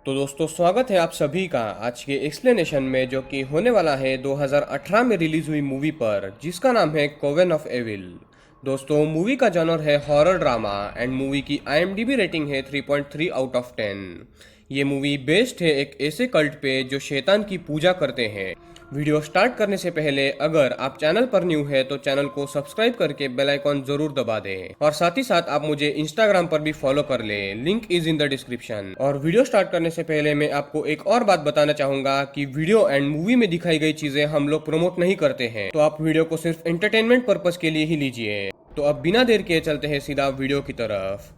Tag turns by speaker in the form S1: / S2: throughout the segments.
S1: तो दोस्तों स्वागत है आप सभी का आज के एक्सप्लेनेशन में जो कि होने वाला है 2018 में रिलीज हुई मूवी पर जिसका नाम है कोवेन ऑफ एविल। दोस्तों मूवी का जॉनर है हॉरर ड्रामा एंड मूवी की IMDb रेटिंग है 3.3 आउट ऑफ 10। ये मूवी बेस्ड है एक ऐसे कल्ट पे जो शैतान की पूजा करते हैं। वीडियो स्टार्ट करने से पहले अगर आप चैनल पर न्यू है तो चैनल को सब्सक्राइब करके बेल आइकॉन जरूर दबा दें और साथ ही साथ आप मुझे इंस्टाग्राम पर भी फॉलो कर लें, link is in the description. और वीडियो स्टार्ट करने से पहले मैं आपको एक और बात बताना चाहूंगा कि वीडियो एंड मूवी में दिखाई गई चीजें हम लोग प्रमोट नहीं करते हैं, तो आप वीडियो को सिर्फ एंटरटेनमेंट पर्पज के लिए ही लीजिए। तो अब बिना देर के चलते हैं सीधा वीडियो की तरफ।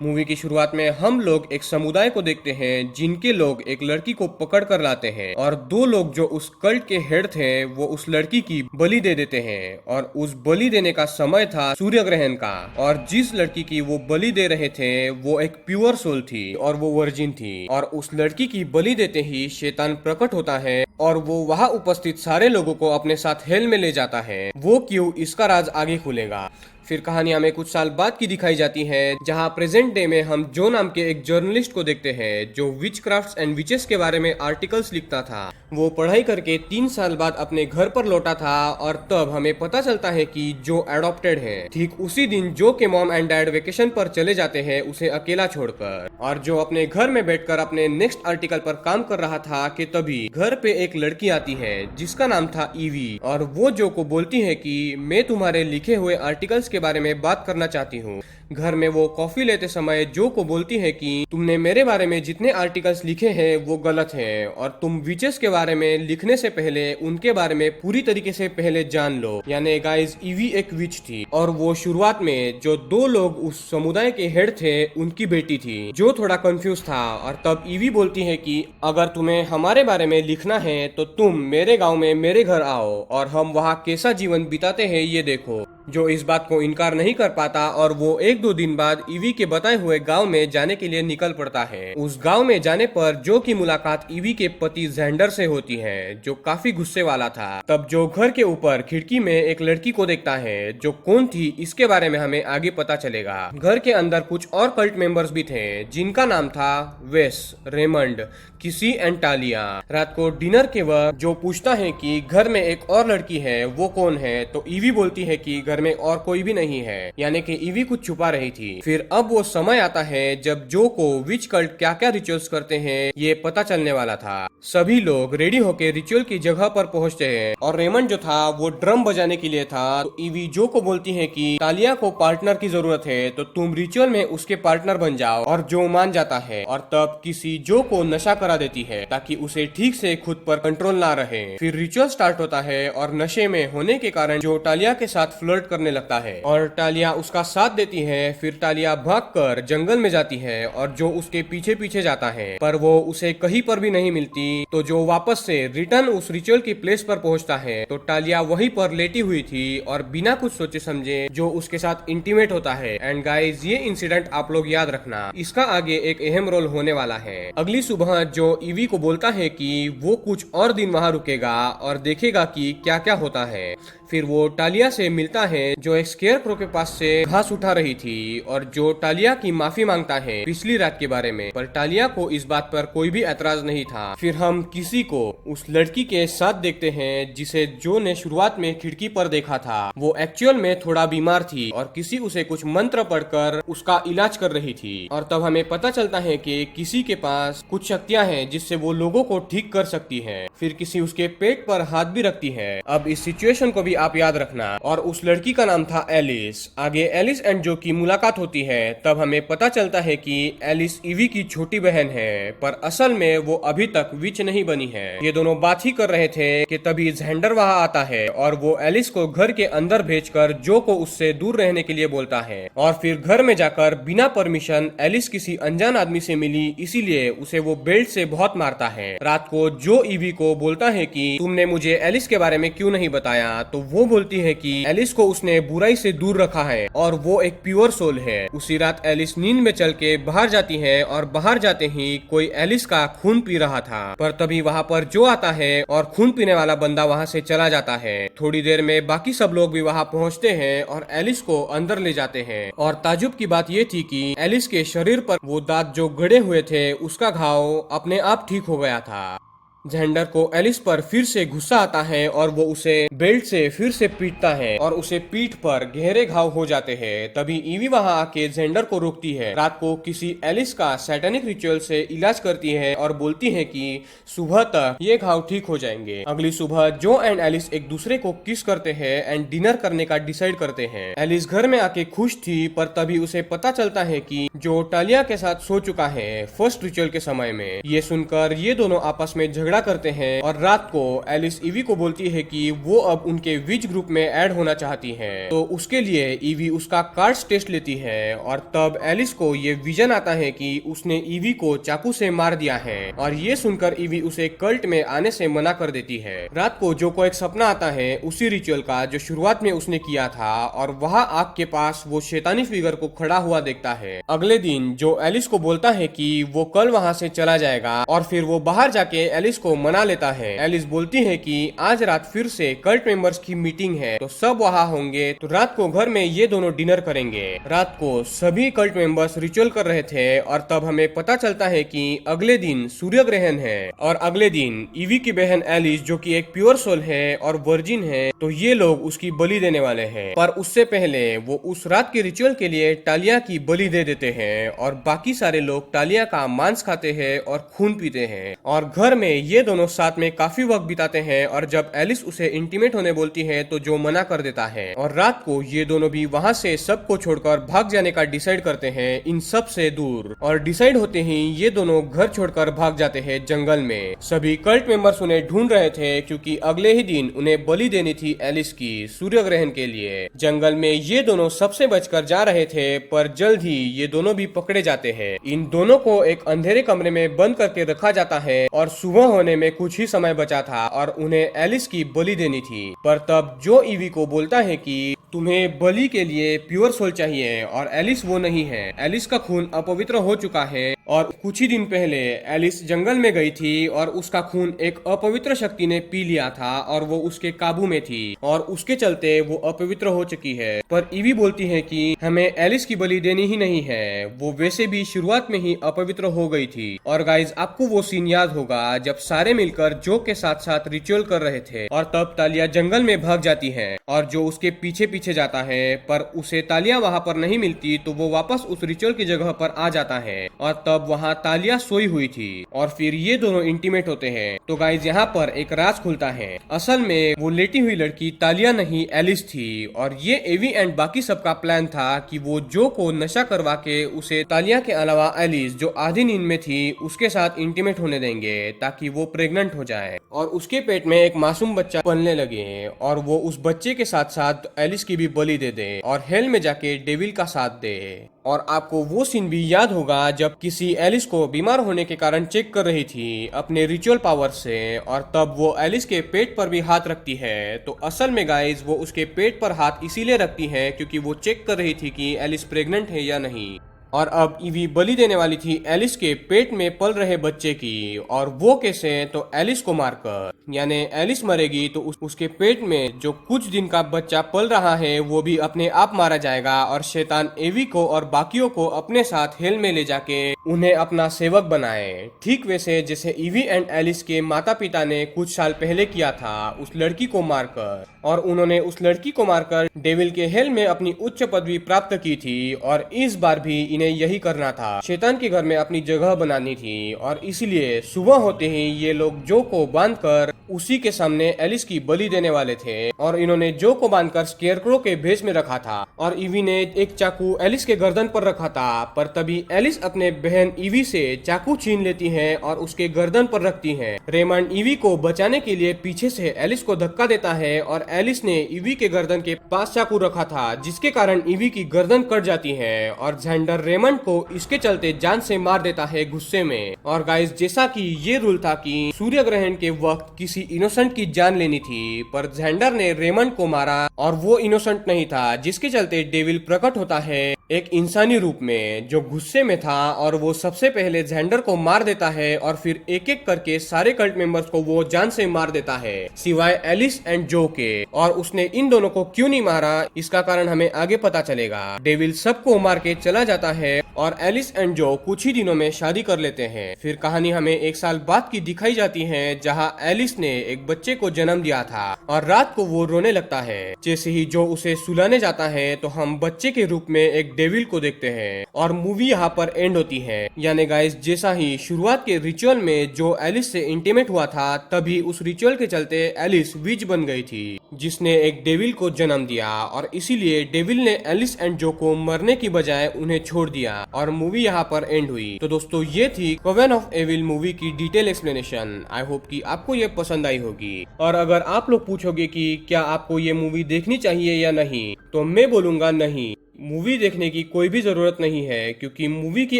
S1: मूवी की शुरुआत में हम लोग एक समुदाय को देखते हैं जिनके लोग एक लड़की को पकड़ कर लाते हैं और दो लोग जो उस कल्ट के हेड थे वो उस लड़की की बलि दे देते हैं। और उस बलि देने का समय था सूर्य ग्रहण का, और जिस लड़की की वो बलि दे रहे थे वो एक प्योर सोल थी और वो वर्जिन थी। और उस लड़की की बलि देते ही शैतान प्रकट होता है और वो वहाँ उपस्थित सारे लोगों को अपने साथ हेल में ले जाता है। वो क्यों, इसका राज आगे खुलेगा। फिर कहानी हमें कुछ साल बाद की दिखाई जाती है जहां प्रेजेंट डे में हम जो नाम के एक जर्नलिस्ट को देखते हैं जो विच क्राफ्ट्स एंड विचेस के बारे में आर्टिकल्स लिखता था। वो पढ़ाई करके 3 साल बाद अपने घर पर लौटा था और तब हमें पता चलता है कि जो एडॉप्टेड है। ठीक उसी दिन जो के मॉम एंड डैड वेकेशन पर चले जाते हैं उसे अकेला छोड़कर, और जो अपने घर में बैठकर अपने नेक्स्ट आर्टिकल पर काम कर रहा था कि तभी घर पे एक लड़की आती है जिसका नाम था ईवी। और वो जो को बोलती है कि मैं तुम्हारे लिखे हुए आर्टिकल्स के बारे में बात करना चाहती हूँ। घर में वो कॉफी लेते समय जो को बोलती है कि तुमने मेरे बारे में जितने आर्टिकल्स लिखे हैं वो गलत है और तुम विचेस के बारे में लिखने से पहले उनके बारे में पूरी तरीके से पहले जान लो। यानी गाइस ईवी एक विच थी और वो शुरुआत में जो दो लोग उस समुदाय के हेड थे उनकी बेटी थी जो थोड़ा कंफ्यूज था। और तब ईवी बोलती है कि अगर तुम्हें हमारे बारे में लिखना है तो तुम मेरे गाँव में मेरे घर आओ और हम वहाँ कैसा जीवन बिताते हैं ये देखो। जो इस बात को इनकार नहीं कर पाता और वो 1-2 दिन बाद ईवी के बताए हुए गांव में जाने के लिए निकल पड़ता है। उस गांव में जाने पर जो की मुलाकात ईवी के पति जेंडर से होती है जो काफी गुस्से वाला था। तब जो घर के ऊपर खिड़की में एक लड़की को देखता है जो कौन थी इसके बारे में हमें आगे पता चलेगा। घर के अंदर कुछ और कल्ट मेंबर्स भी थे जिनका नाम था वेस, रेमंड, किसी एंड टालिया। रात को डिनर के वक्त जो पूछता है कि घर में एक और लड़की है वो कौन है, तो ईवी बोलती है कि घर में और कोई भी नहीं है, यानी कि ईवी कुछ छुपा रही थी। फिर अब वो समय आता है जब जो को विच कल्ट क्या क्या रिचुअल्स करते हैं ये पता चलने वाला था। सभी लोग रेडी होके रिचुअल की जगह पर पहुंचते हैं और रेमंड जो था वो ड्रम बजाने के लिए था। तो ईवी जो को बोलती है कि टालिया को पार्टनर की जरूरत है तो तुम रिचुअल में उसके पार्टनर बन जाओ, और जो मान जाता है। और तब किसी जो को नशा करा देती है ताकि उसे ठीक से खुद पर कंट्रोल ना रहे। फिर रिचुअल स्टार्ट होता है और नशे में होने के कारण जो टालिया के साथ फ्लर्ट करने लगता है और टालिया उसका साथ देती है। फिर टालिया भागकर जंगल में जाती है और जो उसके पीछे पीछे जाता है पर वो उसे कहीं पर भी नहीं मिलती। तो जो वापस से रिटर्न उस रिचुअल की प्लेस पर पहुंचता है तो टालिया वहीं पर लेटी हुई थी और बिना कुछ सोचे समझे जो उसके साथ इंटीमेट होता है। एंड गाइस ये इंसिडेंट आप लोग याद रखना, इसका आगे एक अहम रोल होने वाला है। अगली सुबह जो ईवी को बोलता है कि वो कुछ और दिन वहां रुकेगा और देखेगा कि क्या क्या होता है। फिर वो टालिया से मिलता है जो एक स्केयर क्रो के पास से घास उठा रही थी और जो टालिया की माफी मांगता है पिछली रात के बारे में, पर टालिया को इस बात पर कोई भी ऐतराज नहीं था। फिर हम किसी को उस लड़की के साथ देखते हैं जिसे जो ने शुरुआत में खिड़की पर देखा था। वो एक्चुअल में थोड़ा बीमार थी और किसी उसे कुछ मंत्र पढ़कर उसका इलाज कर रही थी। और तब हमें पता चलता है कि किसी के पास कुछ शक्तियां हैं जिससे वो लोगों को ठीक कर सकती है। फिर किसी उसके पेट पर हाथ भी रखती है। अब इस सिचुएशन को भी आप याद रखना। और उस लड़की का नाम था एलिस। आगे एलिस एंड जो की मुलाकात होती है तब हमें पता चलता है कि एलिस ईवी की छोटी बहन है, पर असल में वो अभी तक विच नहीं बनी है। ये दोनों बात ही कर रहे थे कि तभी जेंडर वहाँ आता है और वो एलिस को घर के अंदर भेजकर जो को उससे दूर रहने के लिए बोलता है। और फिर घर में जाकर बिना परमिशन एलिस किसी अनजान आदमी से मिली इसीलिए उसे वो बेल्ट से बहुत मारता है। रात को जो ईवी को बोलता है कि तुमने मुझे एलिस के बारे में क्यों नहीं बताया, तो वो बोलती है कि एलिस को उसने बुराई से दूर रखा है और वो एक प्योर सोल है। उसी रात एलिस नींद में चल के बाहर जाती है और बाहर जाते ही कोई एलिस का खून पी रहा था, पर तभी वहाँ पर जो आता है और खून पीने वाला बंदा वहाँ से चला जाता है। थोड़ी देर में बाकी सब लोग भी वहाँ पहुँचते हैं और एलिस को अंदर ले जाते हैं। और ताजुब की बात ये थी कि एलिस के शरीर पर वो दांत जो गड़े हुए थे उसका घाव अपने आप ठीक हो गया था। जेंडर को एलिस पर फिर से गुस्सा आता है और वो उसे बेल्ट से फिर से पीटता है और उसे पीठ पर गहरे घाव हो जाते हैं। तभी ईवी वहां आके जेंडर को रोकती है। रात को किसी एलिस का सैटेनिक रिचुअल से इलाज करती है और बोलती है कि सुबह तक ये घाव ठीक हो जाएंगे। अगली सुबह जो एंड एलिस एक दूसरे को किस करते हैं एंड डिनर करने का डिसाइड करते हैं। एलिस घर में आके खुश थी, पर तभी उसे पता चलता है कि जो टालिया के साथ सो चुका है फर्स्ट रिचुअल के समय में। ये सुनकर ये दोनों आपस में झगड़ा करते हैं और रात को एलिस ईवी को बोलती है कि वो अब उनके विच ग्रुप में ऐड होना चाहती है। तो उसके लिए ईवी उसका कार्ड्स टेस्ट लेती है और तब एलिस को ये विजन आता है कि उसने ईवी को चाकू से मार दिया है और ये सुनकर ईवी उसे कल्ट में आने से मना कर देती है। रात को जो को एक सपना आता है उसी रिचुअल का जो शुरुआत में उसने किया था और वहाँ आग के पास वो शैतानी फिगर को खड़ा हुआ देखता है। अगले दिन जो एलिस को बोलता है कि वो कल वहाँ से चला जाएगा और फिर वो बाहर जाके एलिस को मना लेता है। एलिस बोलती है कि आज रात फिर से कल्ट मेंबर्स की मीटिंग है तो सब वहाँ होंगे, तो रात को घर में ये दोनों डिनर करेंगे। रात को सभी कल्ट मेंबर्स रिचुअल कर रहे थे और तब हमें पता चलता है कि अगले दिन सूर्य ग्रहण है और अगले दिन ईवी की बहन एलिस जो कि एक प्योर सोल है और वर्जिन है, तो ये लोग उसकी बलि देने वाले हैं। पर उससे पहले वो उस रात के रिचुअल के लिए टालिया की बलि दे देते हैं और बाकी सारे लोग टालिया का मांस खाते हैं और खून पीते हैं। और घर में ये दोनों साथ में काफी वक्त बिताते हैं और जब एलिस उसे इंटीमेट होने बोलती है तो जो मना कर देता है। और रात को ये दोनों भी वहाँ से सबको छोड़कर भाग जाने का डिसाइड करते हैं इन सब से दूर। और डिसाइड होते ही ये दोनों घर छोड़कर भाग जाते हैं जंगल में। सभी कल्ट मेंबर्स उन्हें ढूंढ रहे थे क्योंकि अगले ही दिन उन्हें बलि देनी थी एलिस की सूर्य ग्रहण के लिए। जंगल में ये दोनों सबसे बचकर जा रहे थे, पर जल्द ही ये दोनों भी पकड़े जाते हैं। इन दोनों को एक अंधेरे कमरे में बंद करके रखा जाता है और सुबह होने में कुछ ही समय बचा था और उन्हें एलिस की बलि देनी थी। पर तब जो ईवी को बोलता है कि तुम्हें बलि के लिए प्योर सोल चाहिए और एलिस वो नहीं है। एलिस का खून अपवित्र हो चुका है और कुछ ही दिन पहले एलिस जंगल में गई थी और उसका खून एक अपवित्र शक्ति ने पी लिया था और वो उसके काबू में थी और उसके चलते वो अपवित्र हो चुकी है। पर ईवी बोलती है कि हमें एलिस की बलि देनी ही नहीं है, वो वैसे भी शुरुआत में ही अपवित्र हो गई थी। और गाइज आपको वो सीन याद होगा जब सारे मिलकर जो के साथ साथ रिचुअल कर रहे थे और तब तालिया जंगल में भाग जाती है और जो उसके पीछे पीछे जाता है, पर उसे तालिया वहाँ पर नहीं मिलती तो वो वापस उस रिचुअल की जगह पर आ जाता है और तब वहाँ तालिया सोई हुई थी और फिर ये दोनों इंटीमेट होते हैं। तो गाइज यहाँ पर एक राज खुलता है, असल में वो लेटी हुई लड़की तालिया नहीं एलिस थी और ये एवी एंड बाकी सबका प्लान था कि वो जो को नशा करवा के उसे तालिया के अलावा एलिस जो आधी नींद में थी उसके साथ इंटीमेट होने देंगे ताकि वो प्रेग्नेंट हो जाए और उसके पेट में एक मासूम बच्चा पलने लगे और वो उस बच्चे के साथ साथ एलिस की भी बलि दे दे और हेल में जाके डेविल का साथ दे। और आपको वो सीन भी याद होगा जब किसी एलिस को बीमार होने के कारण चेक कर रही थी अपने रिचुअल पावर से और तब वो एलिस के पेट पर भी हाथ रखती है। तो असल में गाइज वो उसके पेट पर हाथ इसीलिए रखती है क्योंकि वो चेक कर रही थी कि एलिस प्रेग्नेंट है या नहीं। और अब ईवी बलि देने वाली थी एलिस के पेट में पल रहे बच्चे की, और वो कैसे, तो एलिस को मारकर। यानी एलिस मरेगी तो उसके पेट में जो कुछ दिन का बच्चा पल रहा है वो भी अपने आप मारा जाएगा और शैतान एवी को और बाकियों को अपने साथ हेल में ले जाके उन्हें अपना सेवक बनाए। ठीक वैसे जैसे ईवी एंड एलिस के माता पिता ने कुछ साल पहले किया था उस लड़की को मारकर, और उन्होंने उस लड़की को मारकर डेविल के हेल में अपनी उच्च पदवी प्राप्त की थी। और इस बार भी इन्हें यही करना था, शैतान के घर में अपनी जगह बनानी थी। और इसलिए सुबह होते ही ये लोग जो को बांधकर उसी के सामने एलिस की बलि देने वाले थे। और इन्होंने जो को बांधकर स्केयरक्रो के भेष में रखा था और ईवी ने एक चाकू एलिस के गर्दन पर रखा था। पर तभी एलिस अपने बहन ईवी से चाकू छीन लेती है और उसके गर्दन पर रखती है। रेमंड ईवी को बचाने के लिए पीछे से एलिस को धक्का देता है और एलिस ने ईवी के गर्दन के पास चाकू रखा था, जिसके कारण ईवी की गर्दन कट जाती है। और जेंडर रेमंड को इसके चलते जान से मार देता है गुस्से में। और गाइस, जैसा कि ये रूल था कि सूर्य ग्रहण के वक्त किसी इनोसेंट की जान लेनी थी, पर जेंडर ने रेमंड को मारा और वो इनोसेंट नहीं था, जिसके चलते डेविल प्रकट होता है एक इंसानी रूप में जो गुस्से में था और वो सबसे पहले जेंडर को मार देता है और फिर एक एक करके सारे कल्ट मेंबर्स को वो जान से मार देता है सिवाय एलिस एंड जो के। और उसने इन दोनों को क्यों नहीं मारा इसका कारण हमें आगे पता चलेगा। डेविल सबको मार के चला जाता है और एलिस एंड जो कुछ ही दिनों में शादी कर लेते हैं। फिर कहानी हमें एक साल बाद की दिखाई जाती है जहाँ एलिस ने एक बच्चे को जन्म दिया था और रात को वो रोने लगता है। जैसे ही जो उसे सुलाने जाता है तो हम बच्चे के रूप में एक डेविल को देखते हैं और मूवी यहाँ पर एंड होती है। यानी गाइस जैसा ही शुरुआत के रिचुअल में जो एलिस से इंटीमेट हुआ था तभी उस रिचुअल के चलते एलिस विच बन गई थी जिसने एक डेविल को जन्म दिया और इसीलिए डेविल ने एलिस एंड जो को मरने की बजाय उन्हें छोड़ दिया और मूवी यहाँ पर एंड हुई। तो दोस्तों ये थी कवेन ऑफ एविल मूवी की डिटेल एक्सप्लेनेशन। आई होप कि आपको ये पसंद आई होगी। और अगर आप लोग पूछोगे कि क्या आपको ये मूवी देखनी चाहिए या नहीं, तो मैं बोलूंगा नहीं, मूवी देखने की कोई भी जरूरत नहीं है क्योंकि मूवी की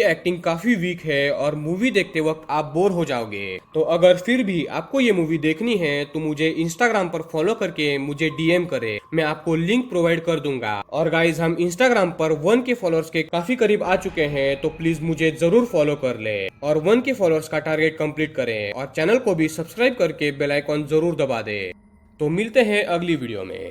S1: एक्टिंग काफी वीक है और मूवी देखते वक्त आप बोर हो जाओगे। तो अगर फिर भी आपको ये मूवी देखनी है तो मुझे इंस्टाग्राम पर फॉलो करके मुझे डीएम करे, मैं आपको लिंक प्रोवाइड कर दूंगा। और गाइज हम इंस्टाग्राम पर 1 के फॉलोअर्स के काफी करीब आ चुके हैं, तो प्लीज मुझे जरूर फॉलो कर ले और 1 के फॉलोअर्स का टारगेट कंप्लीट करें और चैनल को भी सब्सक्राइब करके बेल आइकॉन जरूर दबा दे। तो मिलते हैं अगली वीडियो में।